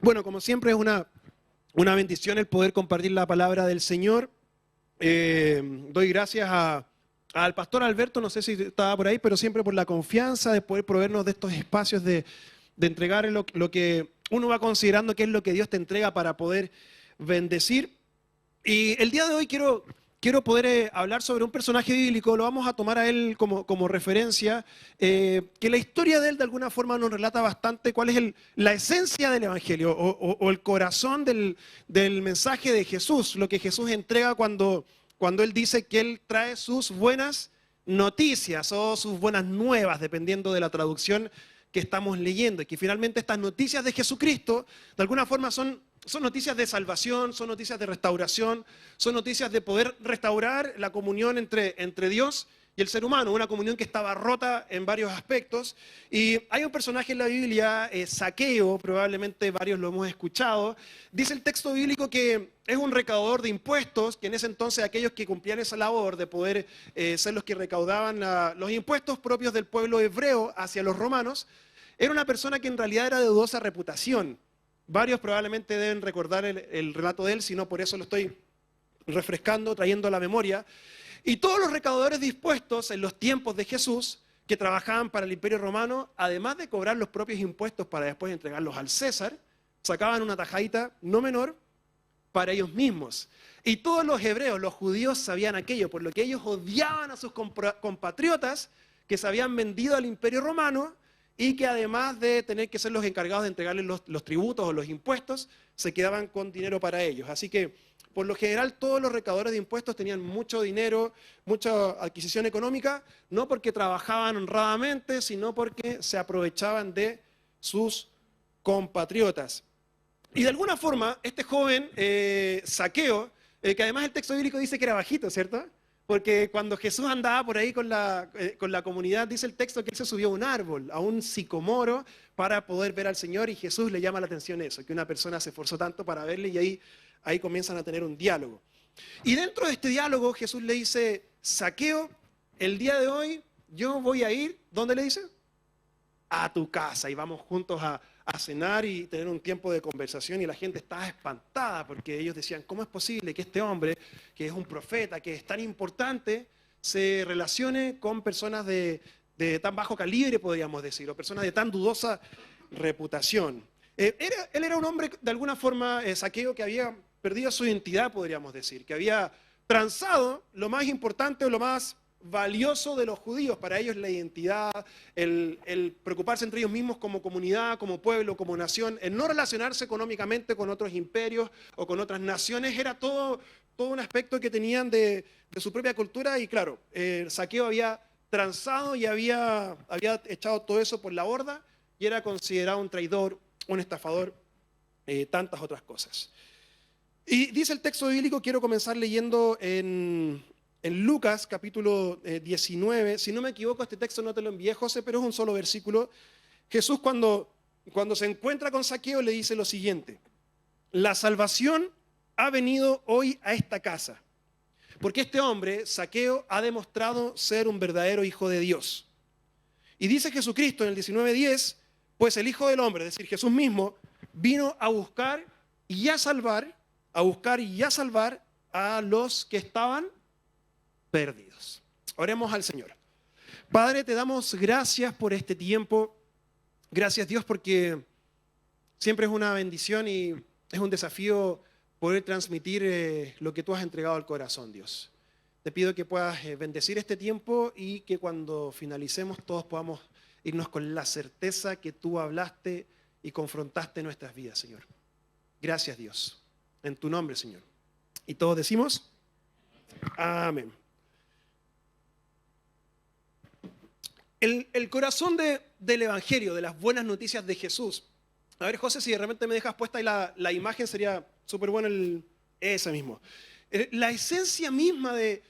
Bueno, como siempre es una bendición el poder compartir la palabra del Señor. Doy gracias al pastor Alberto, no sé si estaba por ahí, pero siempre por la confianza de poder proveernos de estos espacios de entregar lo que uno va considerando que es lo que Dios te entrega para poder bendecir. Y el día de hoy quiero poder hablar sobre un personaje bíblico, lo vamos a tomar a él como referencia, que la historia de él de alguna forma nos relata bastante cuál es la esencia del Evangelio o el corazón del mensaje de Jesús, lo que Jesús entrega cuando él dice que él trae sus buenas noticias o sus buenas nuevas, dependiendo de la traducción que estamos leyendo, y que finalmente estas noticias de Jesucristo de alguna forma son noticias de salvación, son noticias de restauración, son noticias de poder restaurar la comunión entre Dios y el ser humano, una comunión que estaba rota en varios aspectos. Y hay un personaje en la Biblia, Zaqueo, probablemente varios lo hemos escuchado. Dice el texto bíblico que es un recaudador de impuestos, que en ese entonces aquellos que cumplían esa labor de poder ser los que recaudaban los impuestos propios del pueblo hebreo hacia los romanos, era una persona que en realidad era de dudosa reputación. Varios probablemente deben recordar el relato de él, si no por eso lo estoy refrescando, trayendo a la memoria. Y todos los recaudadores dispuestos en los tiempos de Jesús, que trabajaban para el Imperio Romano, además de cobrar los propios impuestos para después entregarlos al César, sacaban una tajadita no menor para ellos mismos. Y todos los hebreos, los judíos, sabían aquello, por lo que ellos odiaban a sus compatriotas que se habían vendido al Imperio Romano, y que además de tener que ser los encargados de entregarles los tributos o los impuestos, se quedaban con dinero para ellos. Así que, por lo general, todos los recaudadores de impuestos tenían mucho dinero, mucha adquisición económica, no porque trabajaban honradamente, sino porque se aprovechaban de sus compatriotas. Y de alguna forma, este joven, Zaqueo, que además el texto bíblico dice que era bajito, ¿cierto? Porque cuando Jesús andaba por ahí con la comunidad, dice el texto que él se subió a un árbol, a un sicomoro, para poder ver al Señor, y Jesús le llama la atención eso, que una persona se esforzó tanto para verle, y ahí comienzan a tener un diálogo. Y dentro de este diálogo Jesús le dice: Zaqueo, el día de hoy yo voy a ir, ¿dónde le dice? A tu casa, y vamos juntos a cenar y tener un tiempo de conversación. Y la gente estaba espantada porque ellos decían: ¿cómo es posible que este hombre, que es un profeta, que es tan importante, se relacione con personas de tan bajo calibre, podríamos decir, o personas de tan dudosa reputación? Él era un hombre, de alguna forma, Zaqueo, que había perdido su identidad, podríamos decir, que había transado lo más importante o lo más valioso de los judíos. Para ellos la identidad, el preocuparse entre ellos mismos como comunidad, como pueblo, como nación, el no relacionarse económicamente con otros imperios o con otras naciones, era todo un aspecto que tenían de su propia cultura. Y claro, Zaqueo había transado y había echado todo eso por la borda, y era considerado un traidor, un estafador, tantas otras cosas. Y dice el texto bíblico, quiero comenzar leyendo en Lucas capítulo 19, si no me equivoco este texto no te lo envié, José, pero es un solo versículo. Jesús cuando se encuentra con Zaqueo le dice lo siguiente: la salvación ha venido hoy a esta casa, porque este hombre, Zaqueo, ha demostrado ser un verdadero hijo de Dios. Y dice Jesucristo en el 19:10, pues el Hijo del Hombre, es decir, Jesús mismo, vino a buscar y a salvar a los que estaban perdidos. Oremos al Señor. Padre, te damos gracias por este tiempo. Gracias, Dios, porque siempre es una bendición y es un desafío poder transmitir lo que tú has entregado al corazón, Dios. Te pido que puedas bendecir este tiempo y que cuando finalicemos todos podamos irnos con la certeza que tú hablaste y confrontaste nuestras vidas, Señor. Gracias, Dios. En tu nombre, Señor. Y todos decimos: amén. El corazón del Evangelio, de las buenas noticias de Jesús. A ver, José, si de repente me dejas puesta ahí la imagen, sería súper bueno ese mismo. La esencia misma de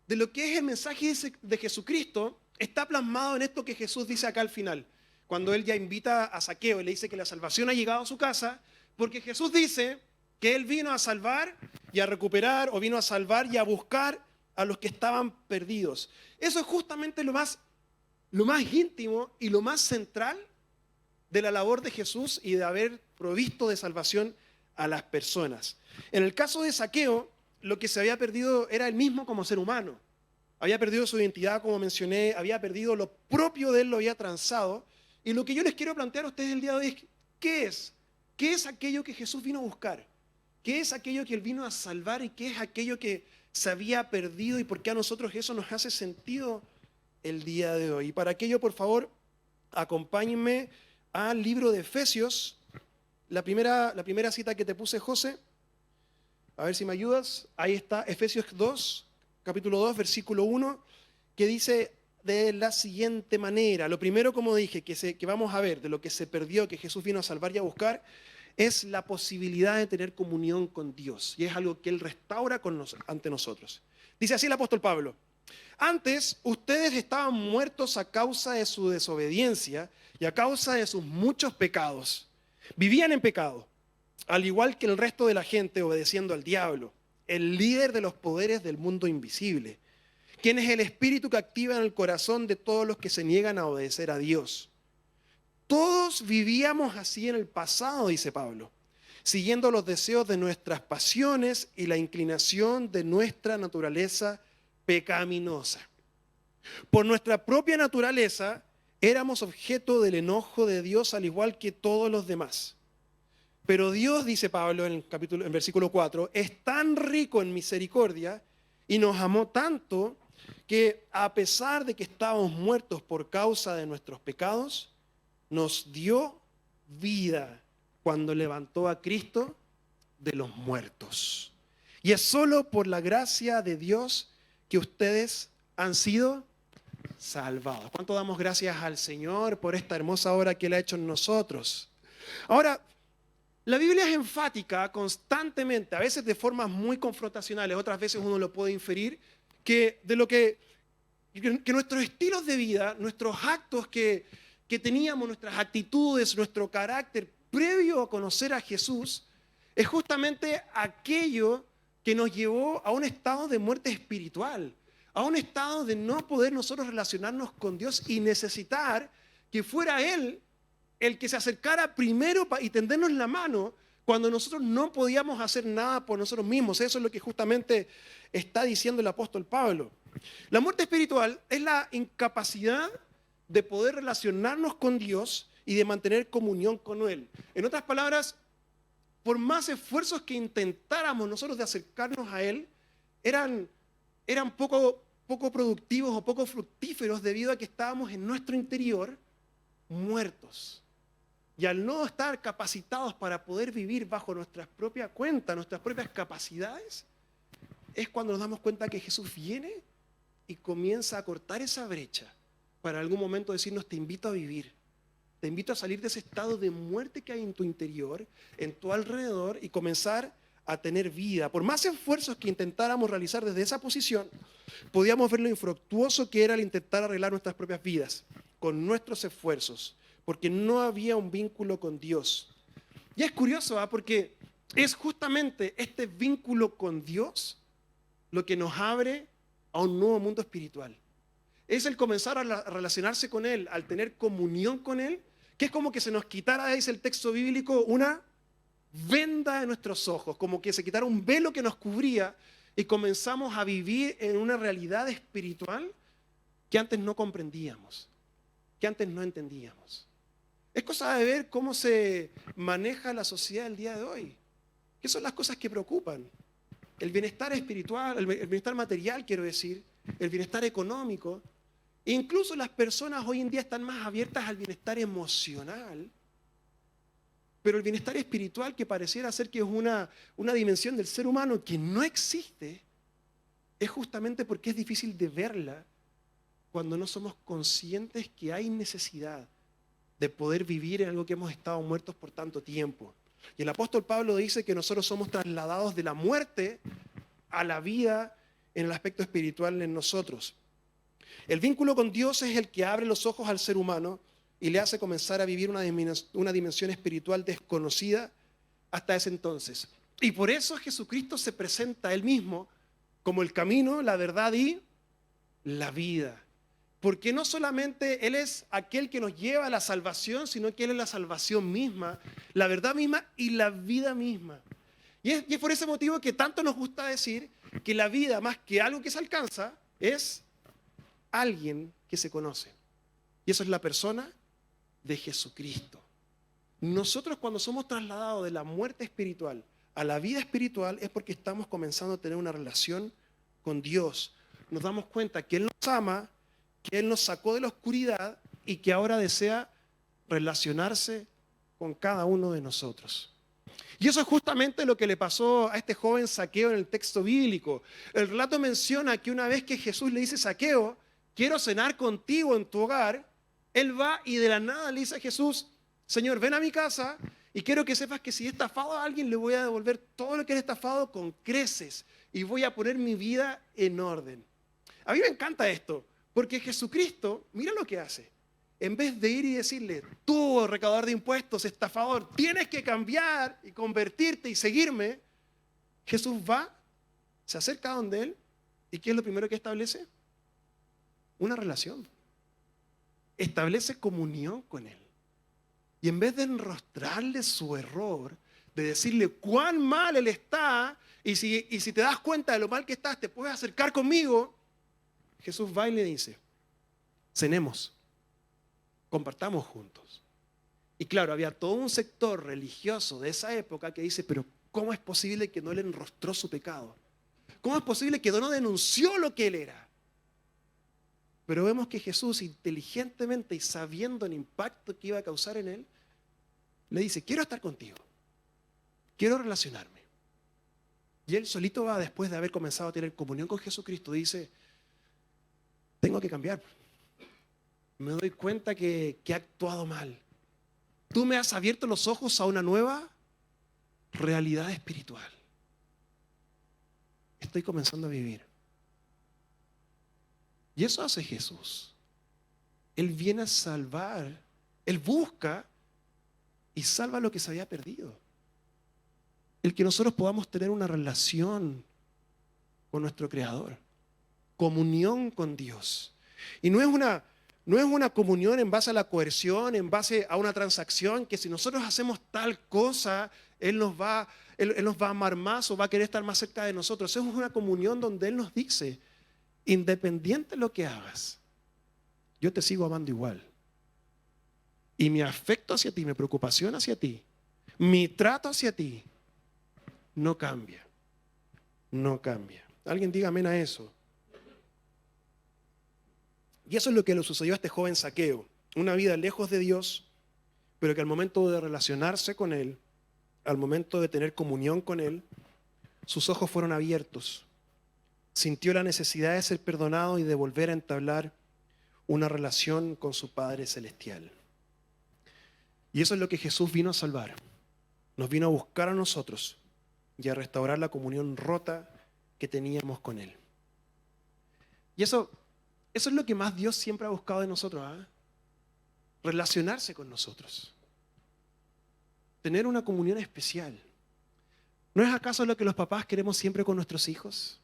lo que es el mensaje de Jesucristo está plasmado en esto que Jesús dice acá al final, cuando él ya invita a Zaqueo y le dice que la salvación ha llegado a su casa, porque Jesús dice que él vino a salvar y a recuperar, o vino a salvar y a buscar a los que estaban perdidos. Eso es justamente lo más íntimo y lo más central de la labor de Jesús y de haber provisto de salvación a las personas. En el caso de Zaqueo, lo que se había perdido era él mismo como ser humano. Había perdido su identidad, como mencioné, había perdido lo propio de él, lo había transado. Y lo que yo les quiero plantear a ustedes el día de hoy es, ¿qué es? ¿Qué es aquello que Jesús vino a buscar? ¿Qué es aquello que él vino a salvar y qué es aquello que se había perdido y por qué a nosotros eso nos hace sentido el día de hoy? Y para aquello, por favor, acompáñenme al libro de Efesios, la primera cita que te puse, José. A ver si me ayudas. Ahí está, Efesios 2, capítulo 2, versículo 1, que dice de la siguiente manera. Lo primero, como dije, que vamos a ver de lo que se perdió, que Jesús vino a salvar y a buscar, es la posibilidad de tener comunión con Dios. Y es algo que Él restaura ante nosotros. Dice así el apóstol Pablo: antes ustedes estaban muertos a causa de su desobediencia y a causa de sus muchos pecados. Vivían en pecado, al igual que el resto de la gente, obedeciendo al diablo, el líder de los poderes del mundo invisible, quien es el espíritu que activa en el corazón de todos los que se niegan a obedecer a Dios. Todos vivíamos así en el pasado, dice Pablo, siguiendo los deseos de nuestras pasiones y la inclinación de nuestra naturaleza pecaminosa. Por nuestra propia naturaleza éramos objeto del enojo de Dios al igual que todos los demás. Pero Dios, dice Pablo en versículo 4, es tan rico en misericordia y nos amó tanto que a pesar de que estábamos muertos por causa de nuestros pecados, nos dio vida cuando levantó a Cristo de los muertos. Y es solo por la gracia de Dios que ustedes han sido salvados. ¿Cuánto damos gracias al Señor por esta hermosa obra que Él ha hecho en nosotros? Ahora, la Biblia es enfática constantemente, a veces de formas muy confrontacionales, otras veces uno lo puede inferir, que nuestros estilos de vida, nuestros actos que teníamos, nuestras actitudes, nuestro carácter previo a conocer a Jesús, es justamente aquello que nos llevó a un estado de muerte espiritual, a un estado de no poder nosotros relacionarnos con Dios y necesitar que fuera Él el que se acercara primero y tendernos la mano cuando nosotros no podíamos hacer nada por nosotros mismos. Eso es lo que justamente está diciendo el apóstol Pablo. La muerte espiritual es la incapacidad de poder relacionarnos con Dios y de mantener comunión con Él. En otras palabras, por más esfuerzos que intentáramos nosotros de acercarnos a Él, eran poco productivos o poco fructíferos debido a que estábamos en nuestro interior muertos. Y al no estar capacitados para poder vivir bajo nuestras propias cuentas, nuestras propias capacidades, es cuando nos damos cuenta que Jesús viene y comienza a cortar esa brecha para en algún momento decirnos: te invito a vivir, te invito a salir de ese estado de muerte que hay en tu interior, en tu alrededor, y comenzar a tener vida. Por más esfuerzos que intentáramos realizar desde esa posición, podíamos ver lo infructuoso que era el intentar arreglar nuestras propias vidas con nuestros esfuerzos, porque no había un vínculo con Dios. Y es curioso, porque es justamente este vínculo con Dios lo que nos abre a un nuevo mundo espiritual. Es el comenzar a relacionarse con Él, al tener comunión con Él, que es como que se nos quitara, dice el texto bíblico, una venda de nuestros ojos, como que se quitara un velo que nos cubría y comenzamos a vivir en una realidad espiritual que antes no comprendíamos, que antes no entendíamos. Es cosa de ver cómo se maneja la sociedad el día de hoy. ¿Qué son las cosas que preocupan? El bienestar espiritual, el bienestar material, quiero decir, el bienestar económico. Incluso las personas hoy en día están más abiertas al bienestar emocional, pero el bienestar espiritual, que pareciera ser que es una dimensión del ser humano que no existe, es justamente porque es difícil de verla cuando no somos conscientes que hay necesidad de poder vivir en algo que hemos estado muertos por tanto tiempo. Y el apóstol Pablo dice que nosotros somos trasladados de la muerte a la vida en el aspecto espiritual en nosotros. El vínculo con Dios es el que abre los ojos al ser humano y le hace comenzar a vivir una dimensión espiritual desconocida hasta ese entonces. Y por eso Jesucristo se presenta a Él mismo como el camino, la verdad y la vida. Porque no solamente Él es aquel que nos lleva a la salvación, sino que Él es la salvación misma, la verdad misma y la vida misma. Y es por ese motivo que tanto nos gusta decir que la vida, más que algo que se alcanza, es alguien que se conoce. Y eso es la persona de Jesucristo. Nosotros cuando somos trasladados de la muerte espiritual a la vida espiritual es porque estamos comenzando a tener una relación con Dios. Nos damos cuenta que Él nos ama, que Él nos sacó de la oscuridad y que ahora desea relacionarse con cada uno de nosotros. Y eso es justamente lo que le pasó a este joven Zaqueo en el texto bíblico. El relato menciona que una vez que Jesús le dice: Zaqueo, quiero cenar contigo en tu hogar, él va y de la nada le dice a Jesús: Señor, ven a mi casa y quiero que sepas que si he estafado a alguien le voy a devolver todo lo que he estafado con creces y voy a poner mi vida en orden. A mí me encanta esto, porque Jesucristo, mira lo que hace. En vez de ir y decirle: tú, recaudador de impuestos, estafador, tienes que cambiar y convertirte y seguirme, Jesús va, se acerca a donde él, ¿y qué es lo primero que establece? Una relación. Establece comunión con él. Y en vez de enrostrarle su error, de decirle cuán mal él está, y si te das cuenta de lo mal que estás, te puedes acercar conmigo, Jesús va y le dice: cenemos, compartamos juntos. Y claro, había todo un sector religioso de esa época que dice: pero ¿cómo es posible que no le enrostró su pecado? ¿Cómo es posible que no denunció lo que él era? Pero vemos que Jesús, inteligentemente y sabiendo el impacto que iba a causar en él, le dice: quiero estar contigo, quiero relacionarme. Y él solito va, después de haber comenzado a tener comunión con Jesucristo, dice: tengo que cambiar. Me doy cuenta que he actuado mal. Tú me has abierto los ojos a una nueva realidad espiritual. Estoy comenzando a vivir. Y eso hace Jesús. Él viene a salvar, Él busca y salva lo que se había perdido. El que nosotros podamos tener una relación con nuestro Creador, comunión con Dios. Y no es una comunión en base a la coerción, en base a una transacción, que si nosotros hacemos tal cosa, Él nos va a amar más o va a querer estar más cerca de nosotros. Es una comunión donde Él nos dice: independiente de lo que hagas, yo te sigo amando igual. Y mi afecto hacia ti, mi preocupación hacia ti, mi trato hacia ti, no cambia. No cambia. Alguien diga amén a eso. Y eso es lo que le sucedió a este joven Zaqueo. Una vida lejos de Dios, pero que al momento de relacionarse con Él, al momento de tener comunión con Él, sus ojos fueron abiertos. Sintió la necesidad de ser perdonado y de volver a entablar una relación con su Padre Celestial. Y eso es lo que Jesús vino a salvar. Nos vino a buscar a nosotros y a restaurar la comunión rota que teníamos con Él. Y eso es lo que más Dios siempre ha buscado de nosotros, ¿eh? Relacionarse con nosotros. Tener una comunión especial. ¿No es acaso lo que los papás queremos siempre con nuestros hijos?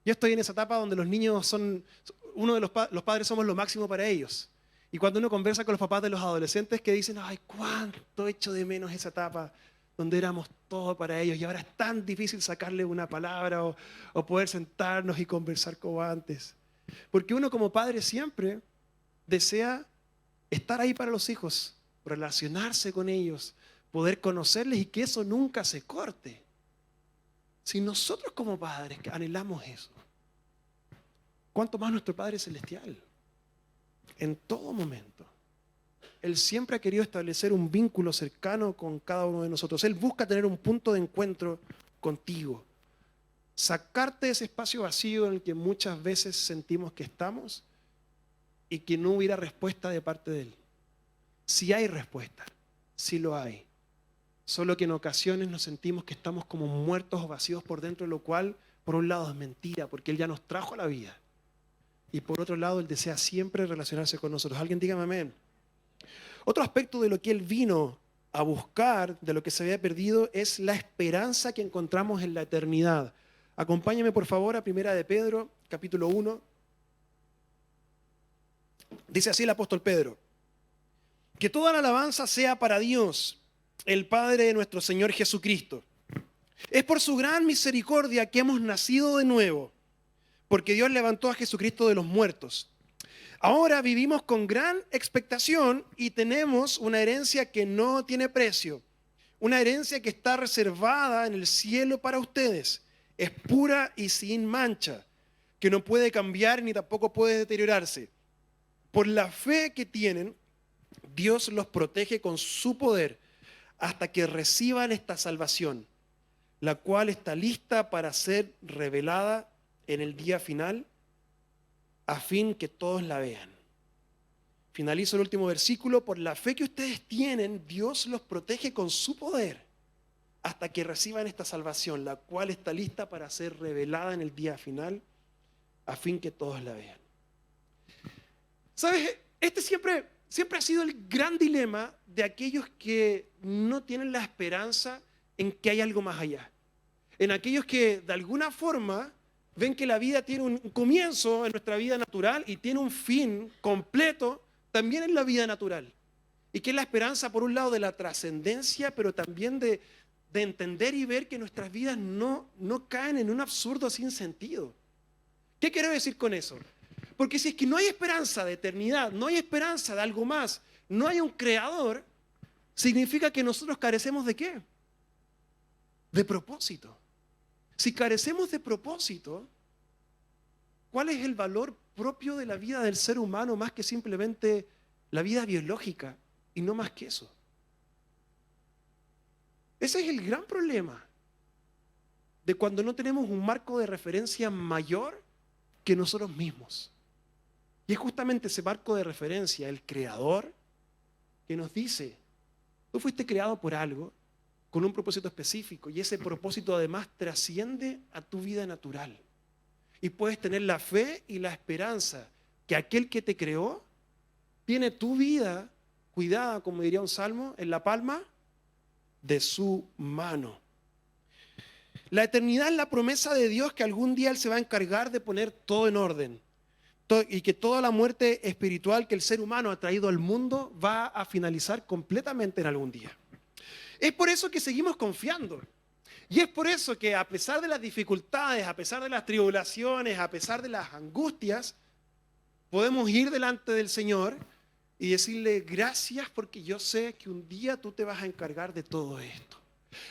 Yo estoy en esa etapa donde los niños son, los padres somos lo máximo para ellos. Y cuando uno conversa con los papás de los adolescentes que dicen: ay, cuánto echo de menos esa etapa donde éramos todo para ellos y ahora es tan difícil sacarle una palabra o poder sentarnos y conversar como antes. Porque uno como padre siempre desea estar ahí para los hijos, relacionarse con ellos, poder conocerles y que eso nunca se corte. Si nosotros como padres anhelamos eso, ¿cuánto más nuestro Padre Celestial? En todo momento. Él siempre ha querido establecer un vínculo cercano con cada uno de nosotros. Él busca tener un punto de encuentro contigo. Sacarte de ese espacio vacío en el que muchas veces sentimos que estamos y que no hubiera respuesta de parte de Él. Sí hay respuesta, sí lo hay. Solo que en ocasiones nos sentimos que estamos como muertos o vacíos por dentro, lo cual por un lado es mentira, porque Él ya nos trajo a la vida. Y por otro lado, Él desea siempre relacionarse con nosotros. Alguien dígame amén. Otro aspecto de lo que Él vino a buscar, de lo que se había perdido, es la esperanza que encontramos en la eternidad. Acompáñame por favor a 1 de Pedro, capítulo 1. Dice así el apóstol Pedro: que toda la alabanza sea para Dios, el Padre de nuestro Señor Jesucristo. Es por su gran misericordia que hemos nacido de nuevo, porque Dios levantó a Jesucristo de los muertos. Ahora vivimos con gran expectación y tenemos una herencia que no tiene precio, una herencia que está reservada en el cielo para ustedes. Es pura y sin mancha, que no puede cambiar ni tampoco puede deteriorarse. Por la fe que tienen, Dios los protege con su poder hasta que reciban esta salvación, la cual está lista para ser revelada en el día final, a fin que todos la vean. Finalizo el último versículo: por la fe que ustedes tienen, Dios los protege con su poder hasta que reciban esta salvación, la cual está lista para ser revelada en el día final, a fin que todos la vean. ¿Sabes? Este siempre ha sido el gran dilema de aquellos que no tienen la esperanza en que hay algo más allá. En aquellos que de alguna forma ven que la vida tiene un comienzo en nuestra vida natural y tiene un fin completo también en la vida natural. Y que es la esperanza, por un lado, de la trascendencia, pero también de entender y ver que nuestras vidas no caen en un absurdo sin sentido. ¿Qué quiero decir con eso? Porque si es que no hay esperanza de eternidad, no hay esperanza de algo más, no hay un creador, significa que nosotros carecemos ¿de qué? De propósito. Si carecemos de propósito, ¿cuál es el valor propio de la vida del ser humano más que simplemente la vida biológica y no más que eso? Ese es el gran problema de cuando no tenemos un marco de referencia mayor que nosotros mismos. Y es justamente ese marco de referencia, el Creador, que nos dice: tú fuiste creado por algo, con un propósito específico, y ese propósito además trasciende a tu vida natural. Y puedes tener la fe y la esperanza que aquel que te creó tiene tu vida cuidada, como diría un salmo, en la palma de su mano. La eternidad es la promesa de Dios que algún día Él se va a encargar de poner todo en orden. Y que toda la muerte espiritual que el ser humano ha traído al mundo va a finalizar completamente en algún día. Es por eso que seguimos confiando. Y es por eso que a pesar de las dificultades, a pesar de las tribulaciones, a pesar de las angustias, podemos ir delante del Señor y decirle: gracias, porque yo sé que un día tú te vas a encargar de todo esto.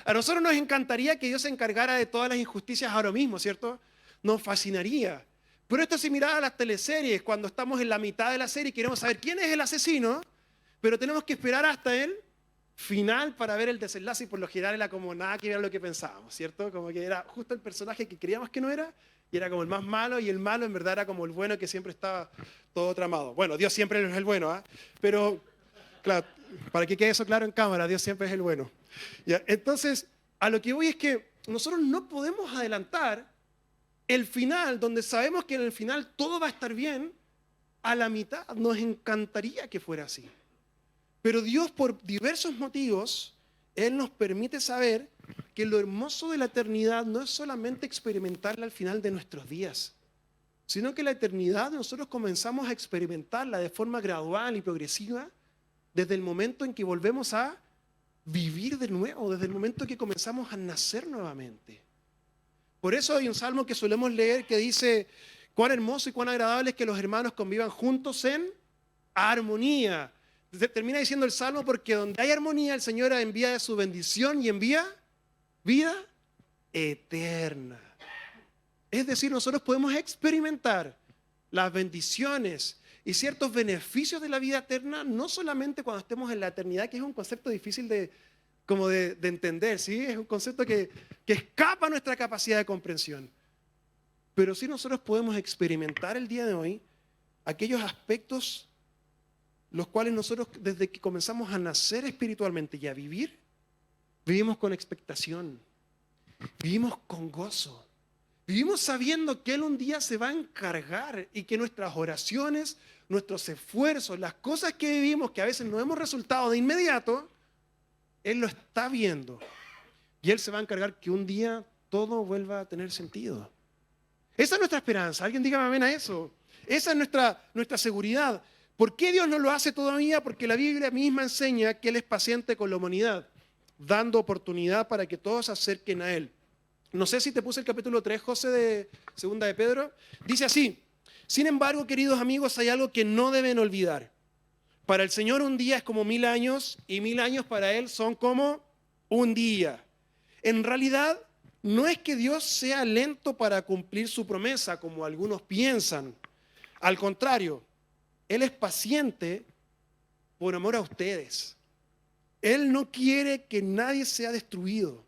A nosotros nos encantaría que Dios se encargara de todas las injusticias ahora mismo, ¿cierto? Nos fascinaría. Pero esto es similar a las teleseries, cuando estamos en la mitad de la serie y queremos saber quién es el asesino, pero tenemos que esperar hasta el final para ver el desenlace, y por lo general era como nada que ver lo que pensábamos, ¿cierto? Como que era justo el personaje que creíamos que no era, y era como el más malo, y el malo en verdad era como el bueno que siempre estaba todo tramado. Bueno, Dios siempre es el bueno, ¿ah? Pero, claro, para que quede eso claro en cámara, Dios siempre es el bueno. ¿Ya? Entonces, a lo que voy es que nosotros no podemos adelantar el final, donde sabemos que en el final todo va a estar bien. A la mitad nos encantaría que fuera así. Pero Dios, por diversos motivos, Él nos permite saber que lo hermoso de la eternidad no es solamente experimentarla al final de nuestros días, sino que la eternidad nosotros comenzamos a experimentarla de forma gradual y progresiva desde el momento en que volvemos a vivir de nuevo, desde el momento en que comenzamos a nacer nuevamente. Por eso hay un salmo que solemos leer que dice: cuán hermoso y cuán agradable es que los hermanos convivan juntos en armonía. Termina diciendo el salmo porque donde hay armonía el Señor envía su bendición y envía vida eterna. Es decir, nosotros podemos experimentar las bendiciones y ciertos beneficios de la vida eterna no solamente cuando estemos en la eternidad, que es un concepto difícil de entender, ¿sí? Es un concepto que escapa a nuestra capacidad de comprensión. Pero sí nosotros podemos experimentar el día de hoy aquellos aspectos los cuales nosotros, desde que comenzamos a nacer espiritualmente y a vivir, vivimos con expectación, vivimos con gozo, vivimos sabiendo que Él un día se va a encargar y que nuestras oraciones, nuestros esfuerzos, las cosas que vivimos que a veces no hemos resultado de inmediato, Él lo está viendo y Él se va a encargar que un día todo vuelva a tener sentido. Esa es nuestra esperanza. Alguien dígame amén a eso. Esa es nuestra seguridad. ¿Por qué Dios no lo hace todavía? Porque la Biblia misma enseña que Él es paciente con la humanidad, dando oportunidad para que todos se acerquen a Él. No sé si te puse el capítulo 3, José, de Segunda de Pedro. Dice así: sin embargo, queridos amigos, hay algo que no deben olvidar. Para el Señor un día es como 1000 años y 1000 años para Él son como un día. En realidad, no es que Dios sea lento para cumplir su promesa, como algunos piensan. Al contrario, Él es paciente por amor a ustedes. Él no quiere que nadie sea destruido.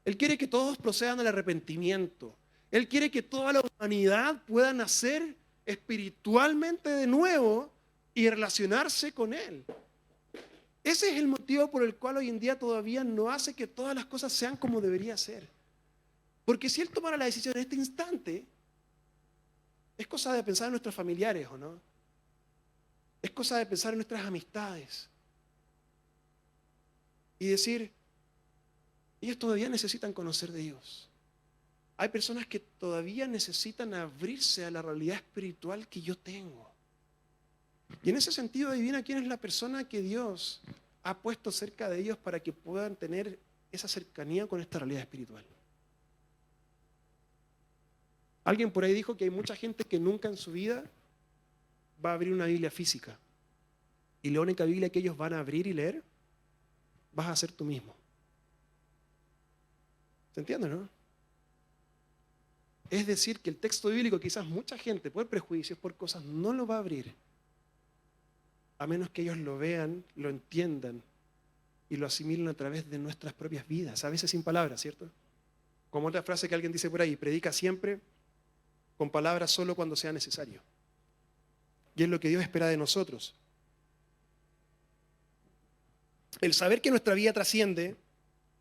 Él quiere que todos procedan al arrepentimiento. Él quiere que toda la humanidad pueda nacer espiritualmente de nuevo y relacionarse con Él. Ese es el motivo por el cual hoy en día todavía no hace que todas las cosas sean como debería ser. Porque si Él tomara la decisión en este instante, es cosa de pensar en nuestros familiares, ¿o no? Es cosa de pensar en nuestras amistades. Y decir, ellos todavía necesitan conocer de Dios. Hay personas que todavía necesitan abrirse a la realidad espiritual que yo tengo. Y en ese sentido adivina quién es la persona que Dios ha puesto cerca de ellos para que puedan tener esa cercanía con esta realidad espiritual. Alguien por ahí dijo que hay mucha gente que nunca en su vida va a abrir una Biblia física. Y la única Biblia que ellos van a abrir y leer, vas a ser tú mismo. ¿Se entiende, no? Es decir, que el texto bíblico quizás mucha gente, por prejuicios, por cosas, no lo va a abrir. A menos que ellos lo vean, lo entiendan y lo asimilen a través de nuestras propias vidas. A veces sin palabras, ¿cierto? Como otra frase que alguien dice por ahí, predica siempre con palabras solo cuando sea necesario. Y es lo que Dios espera de nosotros. El saber que nuestra vida trasciende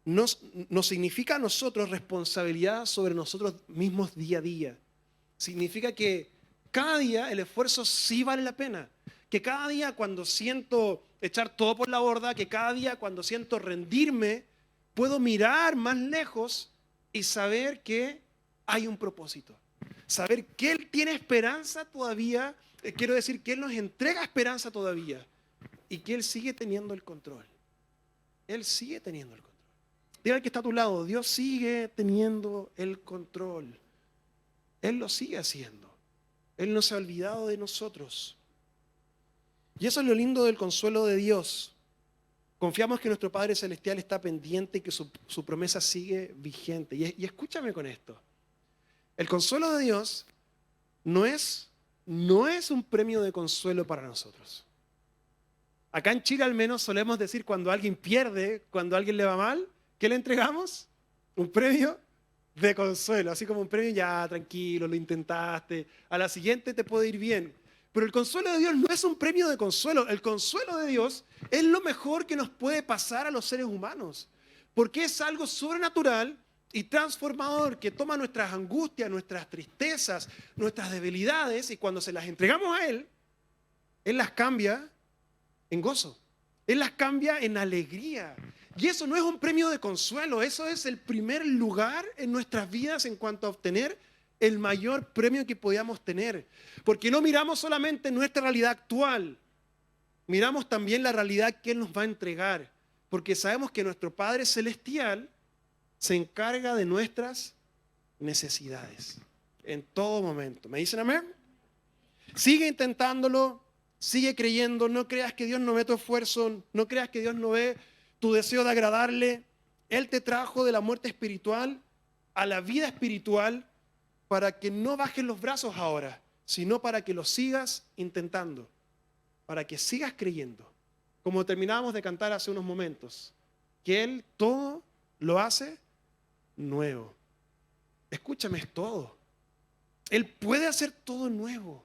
nos significa a nosotros responsabilidad sobre nosotros mismos día a día. Significa que cada día el esfuerzo sí vale la pena. Que cada día cuando siento echar todo por la borda, que cada día cuando siento rendirme, puedo mirar más lejos y saber que hay un propósito. Saber que Él tiene esperanza todavía, quiero decir que Él nos entrega esperanza todavía y que Él sigue teniendo el control. Él sigue teniendo el control. Dile al que está a tu lado, Dios sigue teniendo el control. Él lo sigue haciendo. Él no se ha olvidado de nosotros. Y eso es lo lindo del consuelo de Dios. Confiamos que nuestro Padre Celestial está pendiente y que su promesa sigue vigente. Y escúchame con esto. El consuelo de Dios no es un premio de consuelo para nosotros. Acá en Chile al menos solemos decir cuando alguien pierde, cuando a alguien le va mal, ¿qué le entregamos? Un premio de consuelo. Así como un premio, ya tranquilo, lo intentaste, a la siguiente te puede ir bien. Pero el consuelo de Dios no es un premio de consuelo. El consuelo de Dios es lo mejor que nos puede pasar a los seres humanos. Porque es algo sobrenatural y transformador que toma nuestras angustias, nuestras tristezas, nuestras debilidades y cuando se las entregamos a Él, Él las cambia en gozo. Él las cambia en alegría. Y eso no es un premio de consuelo, eso es el primer lugar en nuestras vidas en cuanto a obtener el mayor premio que podíamos tener. Porque no miramos solamente nuestra realidad actual, miramos también la realidad que Él nos va a entregar. Porque sabemos que nuestro Padre Celestial se encarga de nuestras necesidades en todo momento. ¿Me dicen amén? Sigue intentándolo, sigue creyendo, no creas que Dios no ve tu esfuerzo, no creas que Dios no ve tu deseo de agradarle. Él te trajo de la muerte espiritual a la vida espiritual para que no bajes los brazos ahora, sino para que lo sigas intentando, para que sigas creyendo. Como terminábamos de cantar hace unos momentos, que Él todo lo hace nuevo. Escúchame, es todo. Él puede hacer todo nuevo.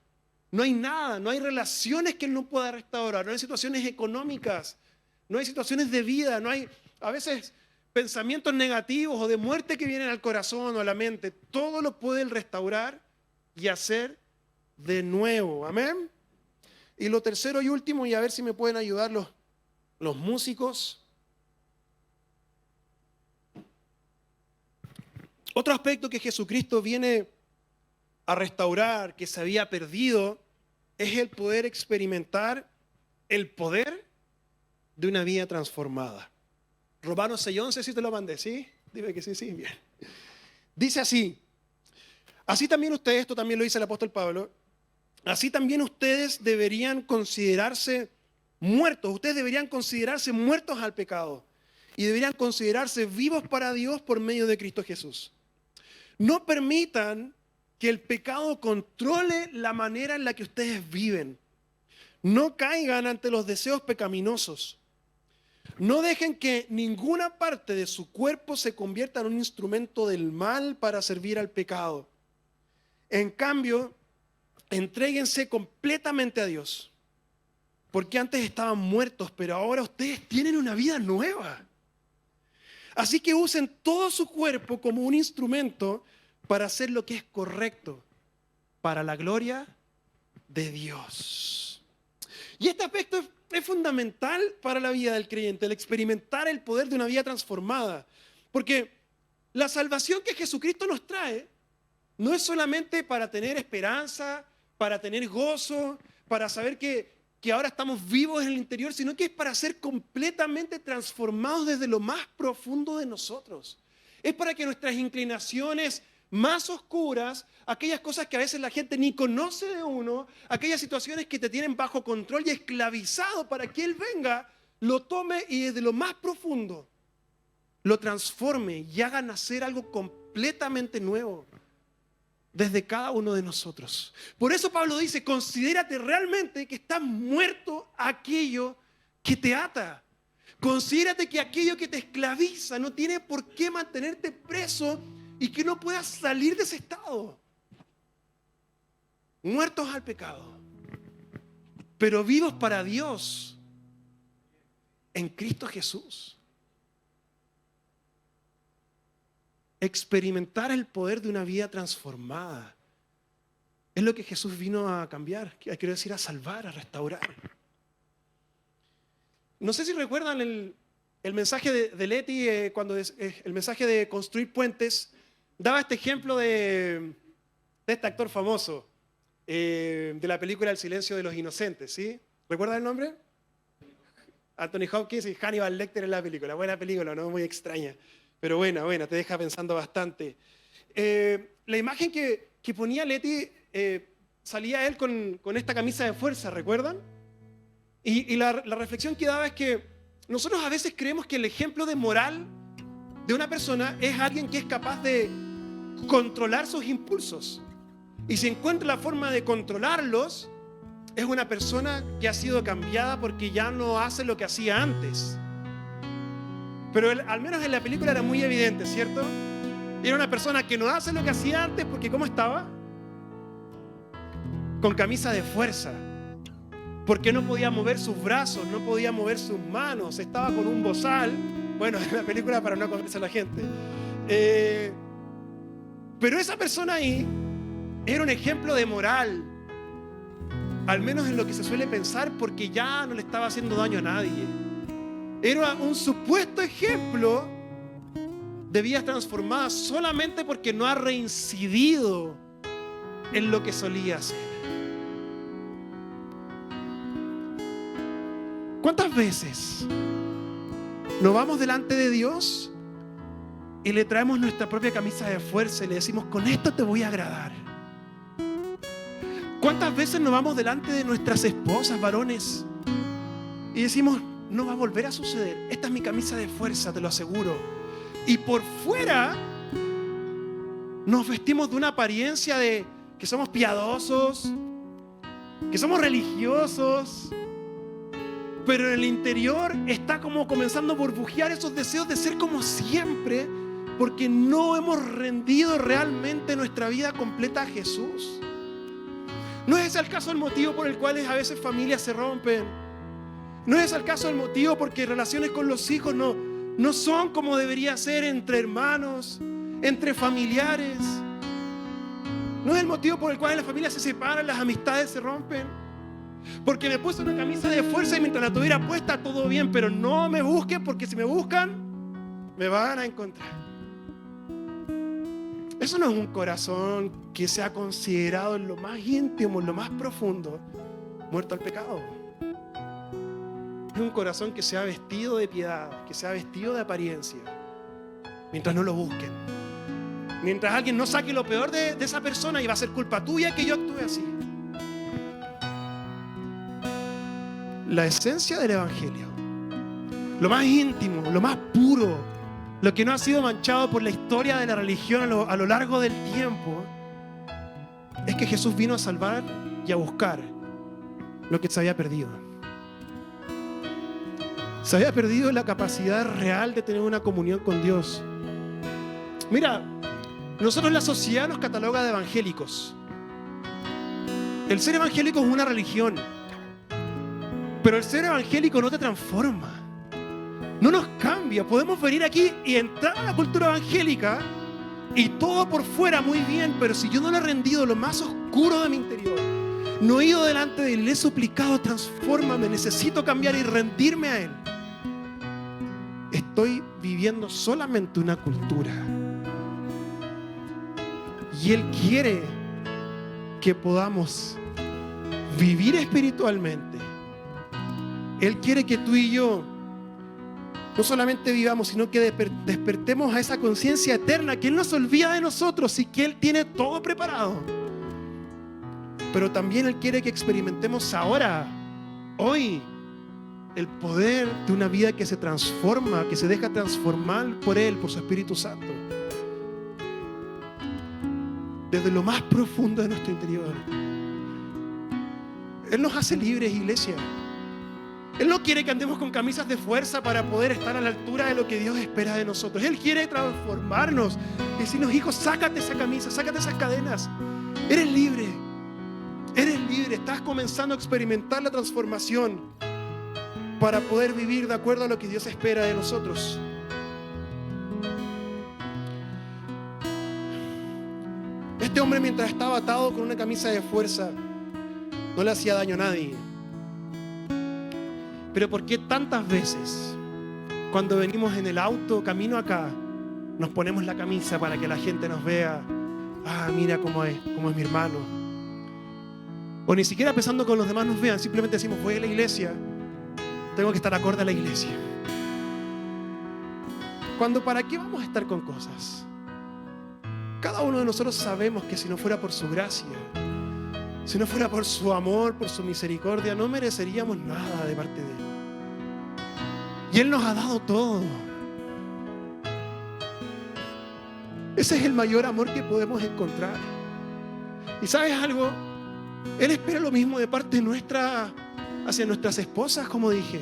No hay nada, no hay relaciones que Él no pueda restaurar, no hay situaciones económicas, no hay situaciones de vida, no hay a veces pensamientos negativos o de muerte que vienen al corazón o a la mente. Todo lo puede Él restaurar y hacer de nuevo. Amén. Y lo tercero y último, y a ver si me pueden ayudar los músicos. Otro aspecto que Jesucristo viene a restaurar, que se había perdido, es el poder experimentar el poder de una vida transformada. Romanos 6:11, si te lo mandé, ¿sí? Dime que sí, bien. Dice así, así también ustedes, esto también lo dice el apóstol Pablo, así también ustedes deberían considerarse muertos, ustedes deberían considerarse muertos al pecado y deberían considerarse vivos para Dios por medio de Cristo Jesús. No permitan que el pecado controle la manera en la que ustedes viven. No caigan ante los deseos pecaminosos. No dejen que ninguna parte de su cuerpo se convierta en un instrumento del mal para servir al pecado. En cambio, entréguense completamente a Dios. Porque antes estaban muertos, pero ahora ustedes tienen una vida nueva. Así que usen todo su cuerpo como un instrumento para hacer lo que es correcto, para la gloria de Dios. Y este aspecto es fundamental para la vida del creyente, el experimentar el poder de una vida transformada. Porque la salvación que Jesucristo nos trae no es solamente para tener esperanza, para tener gozo, para saber que ahora estamos vivos en el interior, sino que es para ser completamente transformados desde lo más profundo de nosotros. Es para que nuestras inclinaciones más oscuras, aquellas cosas que a veces la gente ni conoce de uno, aquellas situaciones que te tienen bajo control y esclavizado para que Él venga, lo tome y desde lo más profundo lo transforme y haga nacer algo completamente nuevo desde cada uno de nosotros. Por eso Pablo dice, considérate realmente que estás muerto a aquello que te ata. Considérate que aquello que te esclaviza no tiene por qué mantenerte preso y que no puedas salir de ese estado. Muertos al pecado, pero vivos para Dios en Cristo Jesús. Experimentar el poder de una vida transformada es lo que Jesús vino a cambiar, quiero decir, a salvar, a restaurar. No sé si recuerdan el mensaje de Leti, cuando el mensaje de construir puentes, daba este ejemplo de este actor famoso de la película El silencio de los inocentes, ¿sí? ¿Recuerdan el nombre? Anthony Hopkins y Hannibal Lecter en la película. Buena película, no muy extraña, pero buena, te deja pensando bastante. La imagen que ponía Leti, salía él con esta camisa de fuerza, ¿recuerdan? Y la reflexión que daba es que nosotros a veces creemos que el ejemplo de moral de una persona es alguien que es capaz de controlar sus impulsos. Y si encuentra la forma de controlarlos, es una persona que ha sido cambiada porque ya no hace lo que hacía antes. Pero al menos en la película era muy evidente, ¿cierto? Era una persona que no hace lo que hacía antes porque ¿cómo estaba? Con camisa de fuerza. Porque no podía mover sus brazos, no podía mover sus manos, estaba con un bozal. Bueno, en la película para no comerse a la gente. Pero esa persona ahí era un ejemplo de moral, al menos en lo que se suele pensar, porque ya no le estaba haciendo daño a nadie. Era un supuesto ejemplo de vidas transformadas solamente porque no ha reincidido en lo que solía hacer. ¿Cuántas veces nos vamos delante de Dios y le traemos nuestra propia camisa de fuerza y le decimos, con esto te voy a agradar? ¿Cuántas veces nos vamos delante de nuestras esposas, varones, y decimos, no va a volver a suceder, esta es mi camisa de fuerza, te lo aseguro? Y por fuera nos vestimos de una apariencia de que somos piadosos, que somos religiosos, pero en el interior está como comenzando a burbujear esos deseos de ser como siempre, porque no hemos rendido realmente nuestra vida completa a Jesús. ¿No es ese el caso el motivo por el cual a veces familias se rompen? ¿No es el caso el motivo porque relaciones con los hijos no son como debería ser entre hermanos, entre familiares? ¿No es el motivo por el cual las familias se separan, las amistades se rompen? Porque me puse una camisa de fuerza y mientras la tuviera puesta todo bien, pero no me busquen porque si me buscan me van a encontrar. Eso no es un corazón que sea considerado en lo más íntimo, en lo más profundo muerto al pecado. Es un corazón que se ha vestido de piedad, que se ha vestido de apariencia, mientras no lo busquen. Mientras alguien no saque lo peor de esa persona, y va a ser culpa tuya que yo actúe así. La esencia del Evangelio, lo más íntimo, lo más puro, lo que no ha sido manchado por la historia de la religión a lo largo del tiempo, es que Jesús vino a salvar y a buscar lo que se había perdido. Se había perdido la capacidad real de tener una comunión con Dios. Mira, nosotros la sociedad nos cataloga de evangélicos. El ser evangélico es una religión, pero el ser evangélico no te transforma, no nos cambia. Podemos venir aquí y entrar a la cultura evangélica y todo por fuera muy bien, pero si yo no le he rendido lo más oscuro de mi interior, no he ido delante de Él, le he suplicado, transfórmame, necesito cambiar y rendirme a Él, estoy viviendo solamente una cultura. Y Él quiere que podamos vivir espiritualmente. Él quiere que tú y yo no solamente vivamos, sino que despertemos a esa conciencia eterna, que Él no se olvida de nosotros y que Él tiene todo preparado. Pero también Él quiere que experimentemos ahora, hoy, el poder de una vida que se transforma, que se deja transformar por Él, por su Espíritu Santo. Desde lo más profundo de nuestro interior. Él nos hace libres, iglesia. Él no quiere que andemos con camisas de fuerza para poder estar a la altura de lo que Dios espera de nosotros. Él quiere transformarnos y decirnos: hijo, sácate esa camisa, sácate esas cadenas. Eres libre. Eres libre. Estás comenzando a experimentar la transformación para poder vivir de acuerdo a lo que Dios espera de nosotros. Este hombre, mientras estaba atado con una camisa de fuerza, no le hacía daño a nadie. Pero ¿por qué tantas veces, cuando venimos en el auto camino acá, nos ponemos la camisa para que la gente nos vea? Ah, mira cómo es mi hermano. O ni siquiera pensando que los demás nos vean, simplemente decimos: voy a la iglesia, tengo que estar acorde a la iglesia. Cuando, ¿para qué vamos a estar con cosas? Cada uno de nosotros sabemos que si no fuera por su gracia, si no fuera por su amor, por su misericordia, no mereceríamos nada de parte de Él. Y Él nos ha dado todo. Ese es el mayor amor que podemos encontrar. ¿Y sabes algo? Él espera lo mismo de parte nuestra hacia nuestras esposas, como dije.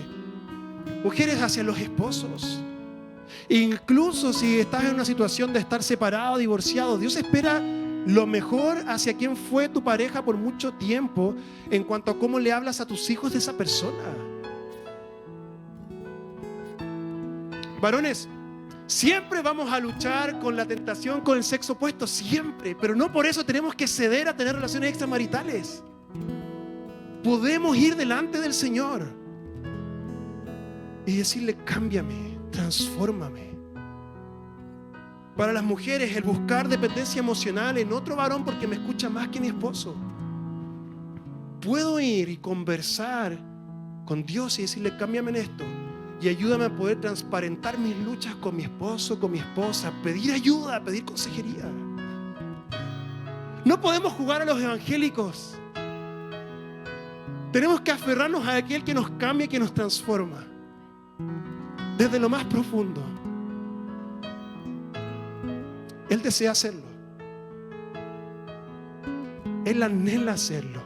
Mujeres hacia los esposos. Incluso si estás en una situación de estar separado, divorciado, Dios espera lo mejor hacia quien fue tu pareja por mucho tiempo, en cuanto a cómo le hablas a tus hijos de esa persona. Varones, siempre vamos a luchar con la tentación, con el sexo opuesto, siempre, pero no por eso tenemos que ceder a tener relaciones extramaritales. Podemos ir delante del Señor y decirle: cámbiame, transfórmame. Para las mujeres, el buscar dependencia emocional en otro varón porque me escucha más que mi esposo. Puedo ir y conversar con Dios y decirle: cámbiame en esto y ayúdame a poder transparentar mis luchas con mi esposo, con mi esposa, pedir ayuda, pedir consejería. No podemos jugar a los evangélicos. Tenemos que aferrarnos a aquel que nos cambia, que nos transforma desde lo más profundo. Él desea hacerlo. Él anhela hacerlo.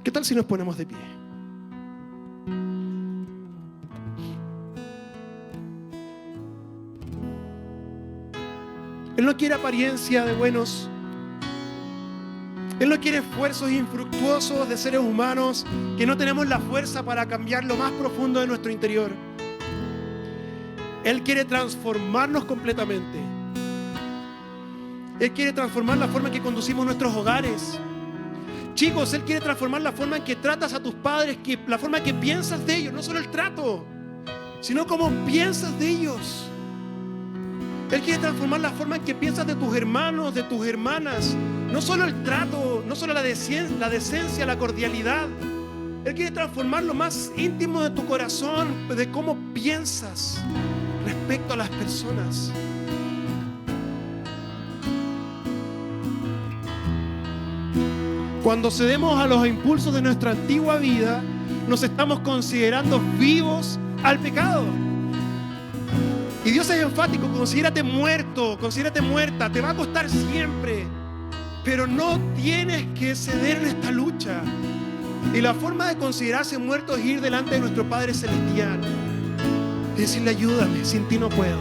¿Qué tal si nos ponemos de pie? Él no quiere apariencia de buenos. Él no quiere esfuerzos infructuosos de seres humanos que no tenemos la fuerza para cambiar lo más profundo de nuestro interior. Él quiere transformarnos completamente. Él quiere transformar la forma en que conducimos nuestros hogares. Chicos, Él quiere transformar la forma en que tratas a tus padres, la forma en que piensas de ellos, no solo el trato, sino cómo piensas de ellos. Él quiere transformar la forma en que piensas de tus hermanos, de tus hermanas. No solo el trato, no solo la decencia, la cordialidad. Él quiere transformar lo más íntimo de tu corazón, de cómo piensas respecto a las personas. Cuando cedemos a los impulsos de nuestra antigua vida, nos estamos considerando vivos al pecado. Y Dios es enfático: considérate muerto, considérate muerta. Te va a costar siempre, pero no tienes que ceder en esta lucha. Y la forma de considerarse muerto es ir delante de nuestro Padre Celestial y decirle: ayúdame, sin ti no puedo.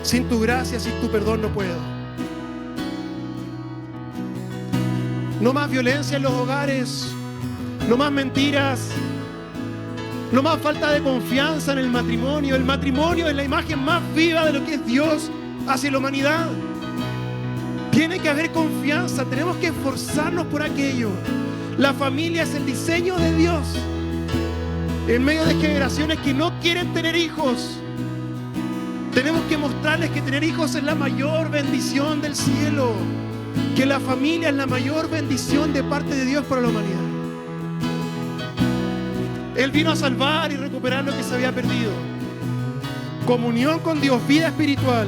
Sin tu gracia, sin tu perdón no puedo. No más violencia en los hogares, no más mentiras, no más falta de confianza en el matrimonio. El matrimonio es la imagen más viva de lo que es Dios hacia la humanidad. Tiene que haber confianza, tenemos que esforzarnos por aquello. La familia es el diseño de Dios en medio de generaciones que no quieren tener hijos. Tenemos que mostrarles que tener hijos es la mayor bendición del cielo, que la familia es la mayor bendición de parte de Dios para la humanidad. Él vino a salvar y recuperar lo que se había perdido: comunión con Dios, vida espiritual,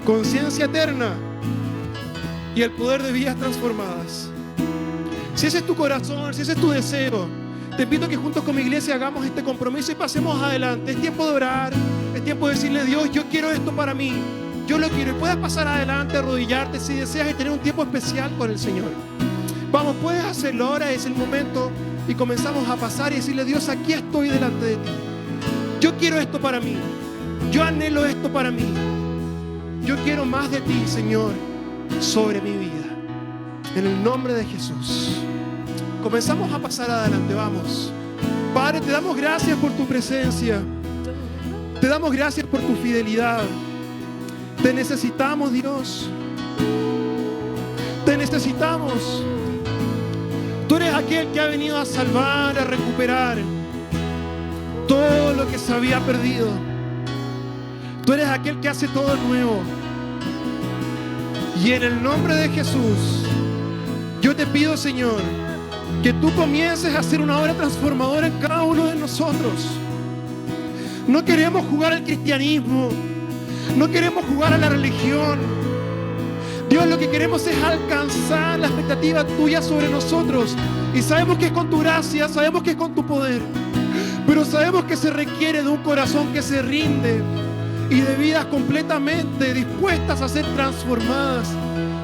conciencia eterna y el poder de vidas transformadas. Si ese es tu corazón, si ese es tu deseo, te invito a que juntos con mi iglesia hagamos este compromiso y pasemos adelante. Es tiempo de orar, es tiempo de decirle: Dios, yo quiero esto para mí, yo lo quiero. Y puedes pasar adelante, arrodillarte si deseas y tener un tiempo especial con el Señor. Vamos, puedes hacerlo ahora, es el momento. Y comenzamos a pasar y decirle: Dios, aquí estoy delante de ti. Yo quiero esto para mí, yo anhelo esto para mí. Yo quiero más de ti, Señor, sobre mi vida. En el nombre de Jesús. Comenzamos a pasar adelante, vamos. Padre, te damos gracias por tu presencia. Te damos gracias por tu fidelidad. Te necesitamos, Dios. Te necesitamos. Tú eres aquel que ha venido a salvar, a recuperar todo lo que se había perdido. Tú eres aquel que hace todo nuevo. Y en el nombre de Jesús, yo te pido, Señor, que tú comiences a hacer una obra transformadora en cada uno de nosotros. No queremos jugar al cristianismo, no queremos jugar a la religión. Dios, lo que queremos es alcanzar la expectativa tuya sobre nosotros. Y sabemos que es con tu gracia, sabemos que es con tu poder, pero sabemos que se requiere de un corazón que se rinde y de vidas completamente dispuestas a ser transformadas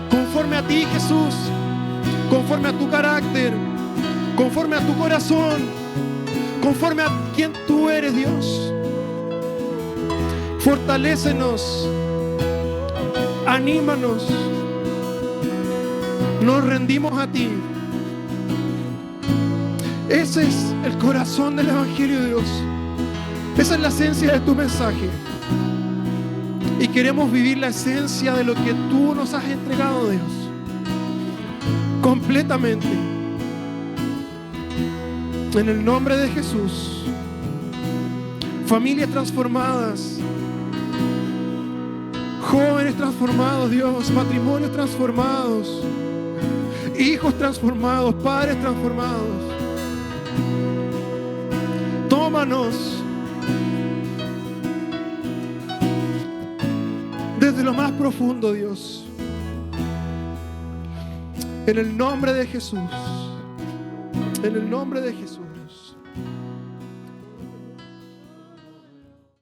conforme a ti, Jesús, conforme a tu carácter, conforme a tu corazón, conforme a quien tú eres, Dios. Fortalécenos, anímanos, nos rendimos a ti. Ese es el corazón del Evangelio de Dios. Esa es la esencia de tu mensaje. Y queremos vivir la esencia de lo que tú nos has entregado, Dios. Completamente. En el nombre de Jesús. Familias transformadas. Jóvenes transformados, Dios. Matrimonios transformados. Hijos transformados. Padres transformados. Tómanos desde lo más profundo, Dios. En el nombre de Jesús. En el nombre de Jesús.